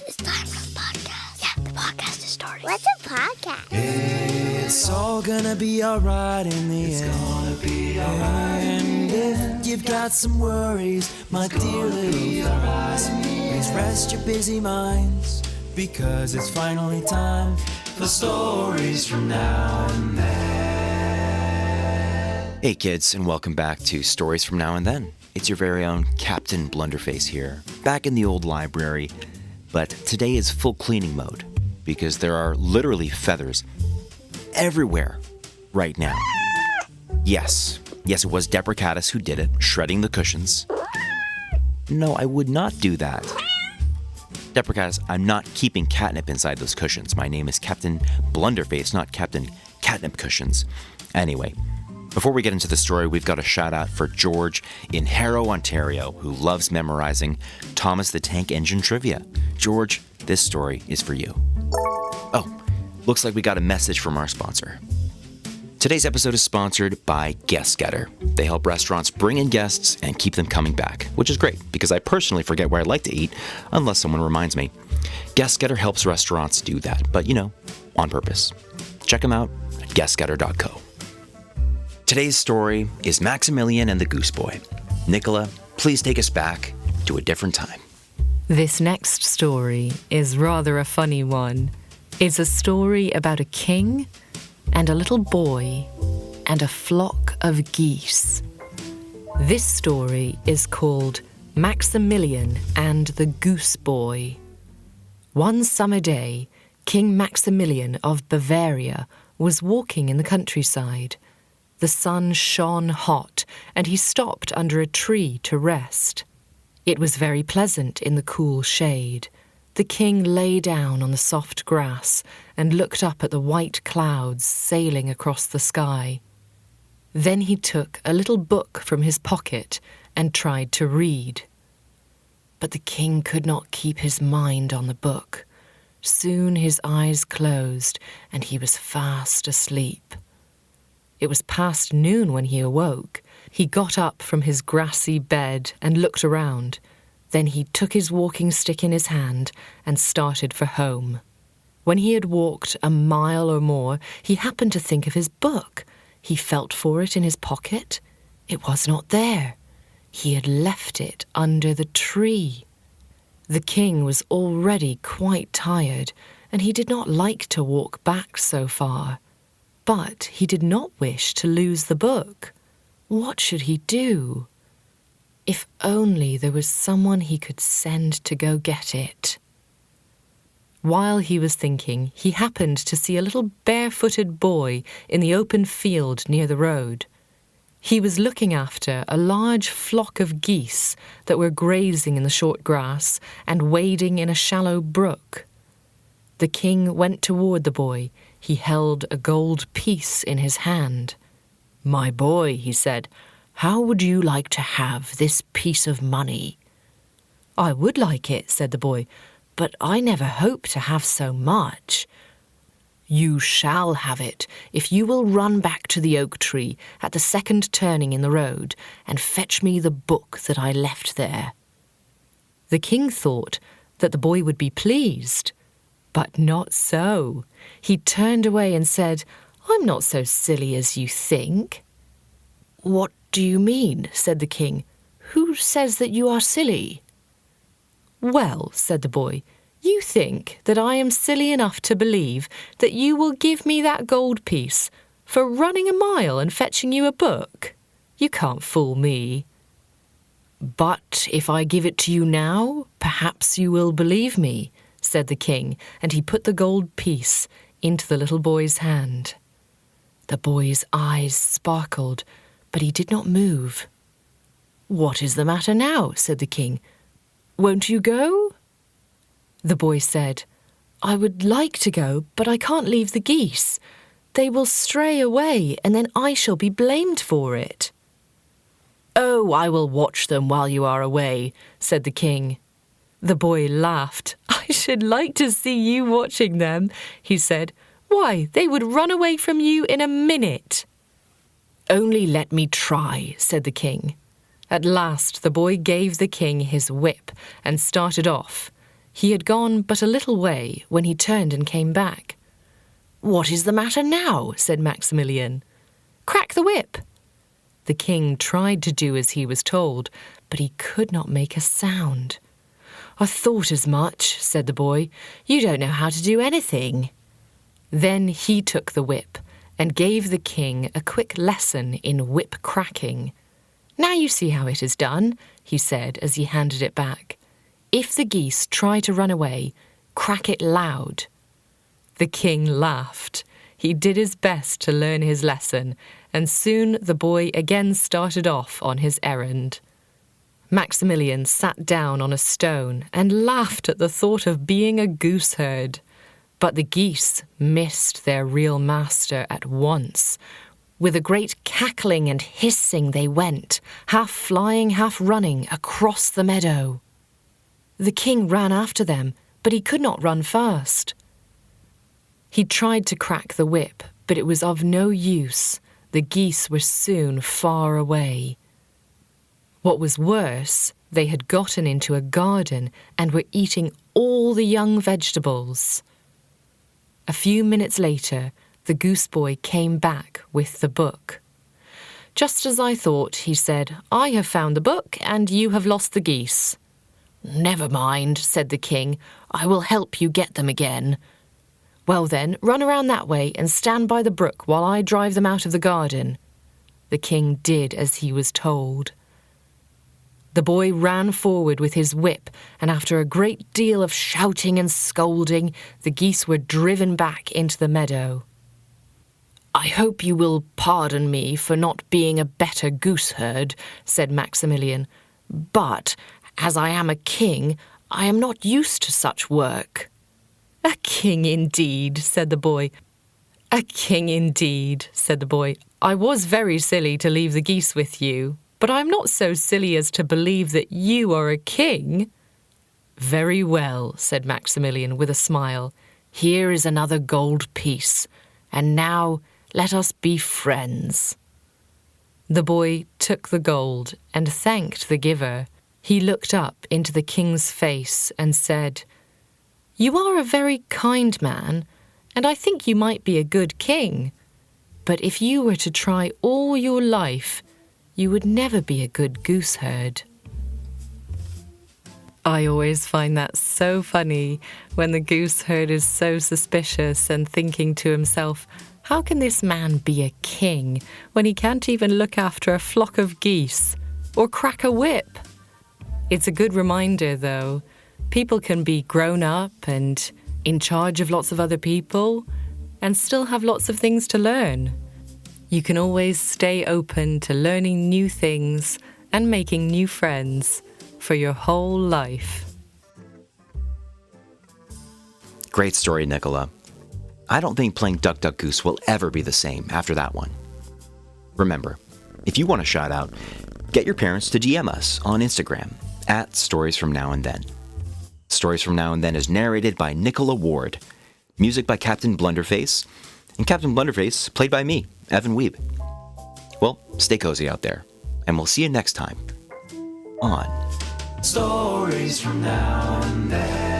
It's time for the podcast. Yeah, the podcast is starting. What's a podcast? It's all gonna be alright in the end. It's gonna be alright. And if you've got some worries, my dear little friends, please rest your busy minds, because it's finally time for stories from now and then. Hey kids, and welcome back to Stories from Now and Then. It's your very own Captain Blunderface here, back in the old library, but today is full cleaning mode, because there are literally feathers everywhere right now. Yes, it was Deprecatus who did it, shredding the cushions. No, I would not do that. Deprecatus, I'm not keeping catnip inside those cushions. My name is Captain Blunderface, not Captain Catnip Cushions. Anyway, before we get into the story, we've got a shout out for George in Harrow, Ontario, who loves memorizing Thomas the Tank Engine trivia. George, this story is for you. Oh, looks like we got a message from our sponsor. Today's episode is sponsored by Guest Getter. They help restaurants bring in guests and keep them coming back, which is great because I personally forget where I'd like to eat unless someone reminds me. Guest Getter helps restaurants do that, but on purpose. Check them out at guestgetter.co. Today's story is Maximilian and the Goose Boy. Nicola, please take us back to a different time. This next story is rather a funny one. It's a story about a king and a little boy and a flock of geese. This story is called Maximilian and the Goose Boy. One summer day, King Maximilian of Bavaria was walking in the countryside. The sun shone hot, and he stopped under a tree to rest. It was very pleasant in the cool shade. The king lay down on the soft grass and looked up at the white clouds sailing across the sky. Then he took a little book from his pocket and tried to read. But the king could not keep his mind on the book. Soon his eyes closed, and he was fast asleep. It was past noon when he awoke. He got up from his grassy bed and looked around. Then he took his walking stick in his hand and started for home. When he had walked a mile or more, he happened to think of his book. He felt for it in his pocket. It was not there. He had left it under the tree. The king was already quite tired, and he did not like to walk back so far. But he did not wish to lose the book. What should he do? If only there was someone he could send to go get it. While he was thinking, he happened to see a little barefooted boy in the open field near the road. He was looking after a large flock of geese that were grazing in the short grass and wading in a shallow brook. The king went toward the boy. He held a gold piece in his hand. "My boy," he said, "how would you like to have this piece of money?" "I would like it," said the boy, "but I never hoped to have so much." "You shall have it if you will run back to the oak tree at the second turning in the road and fetch me the book that I left there." The king thought that the boy would be pleased. But not so. He turned away and said, "I'm not so silly as you think." "What do you mean?" said the king. "Who says that you are silly?" "Well," said the boy, "you think that I am silly enough to believe that you will give me that gold piece for running a mile and fetching you a book? You can't fool me." "But if I give it to you now, perhaps you will believe me," said the king, and he put the gold piece into the little boy's hand. The boy's eyes sparkled, but he did not move. "What is the matter now?" said the king. "Won't you go?" The boy said, "I would like to go, but I can't leave the geese. They will stray away, and then I shall be blamed for it." "Oh, I will watch them while you are away," said the king. The boy laughed. "I should like to see you watching them," he said. "Why, they would run away from you in a minute." "Only let me try," said the king. At last the boy gave the king his whip and started off. He had gone but a little way when he turned and came back. "What is the matter now?" said Maximilian. "Crack the whip." The king tried to do as he was told, but he could not make a sound. "I thought as much," said the boy. "You don't know how to do anything." Then he took the whip and gave the king a quick lesson in whip cracking. "Now you see how it is done," he said as he handed it back. "If the geese try to run away, crack it loud." The king laughed. He did his best to learn his lesson, and soon the boy again started off on his errand. Maximilian sat down on a stone and laughed at the thought of being a goose-herd. But the geese missed their real master at once. With a great cackling and hissing they went, half flying, half running, across the meadow. The king ran after them, but he could not run fast. He tried to crack the whip, but it was of no use. The geese were soon far away. What was worse, they had gotten into a garden and were eating all the young vegetables. A few minutes later, the goose boy came back with the book. "Just as I thought," he said. "I have found the book and you have lost the geese." "Never mind," said the king. "I will help you get them again." "Well then, run around that way and stand by the brook while I drive them out of the garden." The king did as he was told. The boy ran forward with his whip, and after a great deal of shouting and scolding, the geese were driven back into the meadow. "I hope you will pardon me for not being a better goose-herd," said Maximilian. "But, as I am a king, I am not used to such work." "A king indeed," said the boy. "A king indeed," said the boy. "I was very silly to leave the geese with you, but I am not so silly as to believe that you are a king." "Very well," said Maximilian with a smile. "Here is another gold piece, and now let us be friends." The boy took the gold and thanked the giver. He looked up into the king's face and said, "You are a very kind man, and I think you might be a good king. But if you were to try all your life, you would never be a good goose-herd." I always find that so funny when the goose-herd is so suspicious and thinking to himself, how can this man be a king when he can't even look after a flock of geese or crack a whip? It's a good reminder, though. People can be grown up and in charge of lots of other people and still have lots of things to learn. You can always stay open to learning new things and making new friends for your whole life. Great story, Nicola. I don't think playing Duck Duck Goose will ever be the same after that one. Remember, if you want to shout out, get your parents to DM us on Instagram at Stories From Now and Then. Stories From Now and Then is narrated by Nicola Ward, music by Captain Blunderface, and Captain Blunderface played by me, Evan Wiebe. Well, stay cozy out there, and we'll see you next time on Stories from now and then.